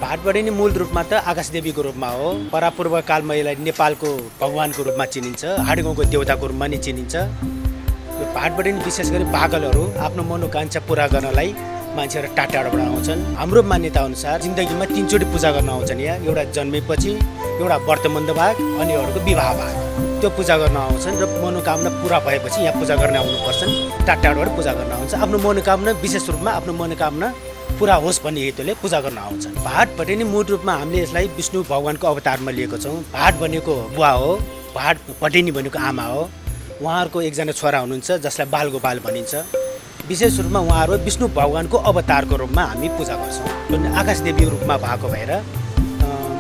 भाटबढी नै मूल रूपमा त आकाशदेवीको रूपमा हो। परापूर्व कालमा यसलाई नेपालको भगवानको रूपमा चिनिन्छ, हाडीगाउँको देवताको रूपमा नि चिनिन्छ। यो भाटबढी विशेष गरी पागलहरू आफ्नो मनोकांक्षा पूरा गर्नलाई मान्छेहरू टाढाबाट आउँछन्। हाम्रो मान्यता अनुसार जिन्दगीमा 3 चोटि पूजा गर्न आउँछन् यहाँ। एउटा जन्मेपछि, एउटा व्रतबन्ध भाग अनि अरूको विवाह भाग। त्यो पूजा गर्न आउँछन् र मनोकामना पूरा भएपछि यहाँ पूजा गर्न आउनुपर्छन्। टाढाबाट पूजा गर्न आउँछ। आफ्नो मनोकामना विशेष रूपमा आफ्नो मनोकामना पूरा होस् भन्ने हेतुले पूजा गर्न आउँछन्। भाटबढी नै मूल रूपमा हामीले यसलाई विष्णु भगवानको अवतारमा लिएको छौँ। भाट भनेको बुवा हो, भाटबढी भनेको आमा हो। उहाँहरूको एकजना छोरा हुनुहुन्छ जसलाई बालगोपाल भनिन्छ। विशेष रूपमा उहाँहरू विष्णु भगवानको अवतारको रूपमा हामी पूजा गर्छौँ। आकाशदेवीको रूपमा भएको भएर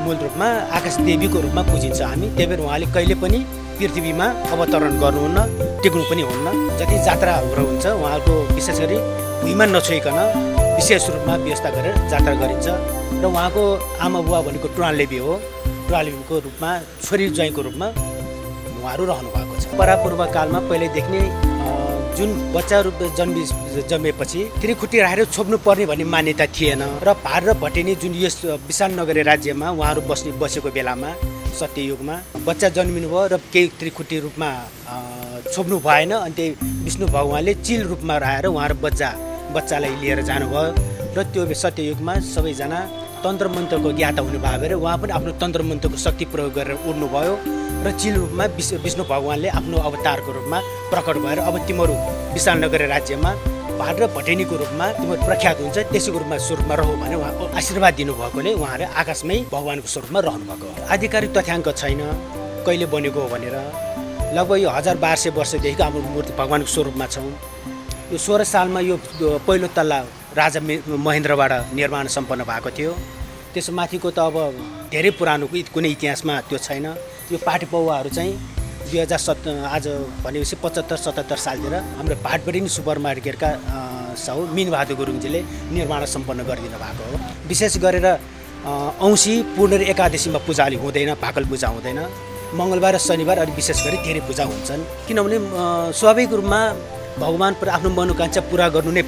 मूल रूपमा आकाशदेवीको रूपमा पुजिन्छ हामी। त्यही भएर उहाँले कहिले पनि पृथ्वीमा अवतरण गर्नुहुन्न, टेक्नु पनि हुन्न। जति जात्राहरू हुन्छ उहाँको विशेष गरी भुइँमा नछोइकन विशेष रूपमा व्यवस्था गरेर जात्रा गरिन्छ। र उहाँको आमा बुवा भनेको टुवालदेवी हो। टुवालदेवीको रूपमा छोरी ज्वाइँको रूपमा उहाँहरू रहनु भएको छ। परापूर्व कालमा पहिलेदेखि नै जुन बच्चा रूप जन्मेपछि त्रिखुट्टी राखेर छोप्नु पर्ने भन्ने मान्यता थिएन। र भाट र भटेनी जुन यस विशाल नगरी राज्यमा उहाँहरू बसेको बेलामा सत्ययुगमा बच्चा जन्मिनु भयो र केही त्रिखुट्टी रूपमा छोप्नु भएन। अनि त्यही विष्णु भगवानले चिल रूपमा राखेर उहाँहरू बच्चालाई लिएर जानुभयो। र त्यो सत्ययुगमा सबैजना तन्त्र मन्त्रको ज्ञाता हुनु भएको भएर उहाँ पनि आफ्नो तन्त्र मन्त्रको शक्ति प्रयोग गरेर उड्नुभयो। र चिल रूपमा विष्णु भगवानले आफ्नो अवतारको रूपमा प्रकट भएर अब तिमीहरू विशाल नगरी राज्यमा भाट र भटेनीको रूपमा तिमीहरू प्रख्यात हुन्छ, त्यसैको रूपमा स्वरूपमा रहौ भने उहाँको आशीर्वाद दिनुभएकोले उहाँले आकाशमै भगवानको स्वरूपमा रहनुभएको हो। आधिकारिक तथ्याङ्क छैन कहिले बनेको हो भनेर। लगभग यो 1200 वर्षदेखिको हाम्रो मूर्ति भगवानको स्वरूपमा छौँ। यो 16 सालमा यो पहिलो तल्ला राजा महेन्द्रबाट निर्माण सम्पन्न भएको थियो। त्यसो माथिको त अब धेरै पुरानो कुनै इतिहासमा त्यो छैन। यो पाटेपौवाहरू चाहिँ 2007 आज भनेपछि 75-77 सालतिर हाम्रो भाटबढी सुपर मार्केटका साहु मिनबहादुर गुरुङजीले निर्माण सम्पन्न गरिदिनु भएको हो। विशेष गरेर औँसी पूर्णेरी एकादशीमा पूजा अलि हुँदैन, भाकल पूजा हुँदैन। मङ्गलबार र शनिबार अलि विशेष गरी धेरै पूजा हुन्छन्। किनभने स्वाभाविक रूपमा भगवान पर आफ्नो मनोकांक्षा पूरा भन्नु नै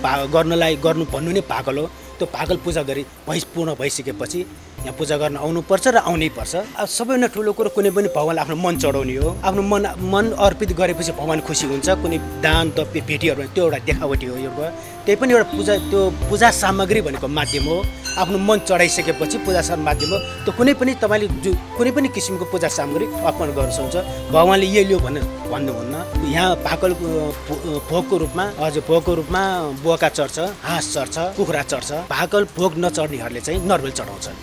भाकल हो। त्यो भाकल पूजा गरी पूर्ण भइसकेपछि यहाँ पूजा गर्न आउनुपर्छ र आउनै पर्छ। अब सबैभन्दा ठुलो कुरो कुनै पनि भगवानलाई आफ्नो मन चढाउने हो। आफ्नो मन अर्पित गरेपछि भगवान खुसी हुन्छ। कुनै दान तप्य भेटीहरू त्यो एउटा देखावटी हो। यो त्यही पनि एउटा त्यो पूजा सामग्री भनेको माध्यम हो। आफ्नो मन चढाइसकेपछि पूजा माध्यम हो। त्यो कुनै पनि तपाईँले कुनै पनि किसिमको पूजा सामग्री अर्पण गर्न सक्नुहुन्छ। भगवानले यो लियो भनेर भन्नुहुन्न। यहाँ भाकल भोगको रूपमा बोका चढ्छ, हाँस चढ्छ, कुखुरा चढ्छ। भाकल भोग नचढ्नेहरूले चाहिँ नरबेल चढाउँछन्।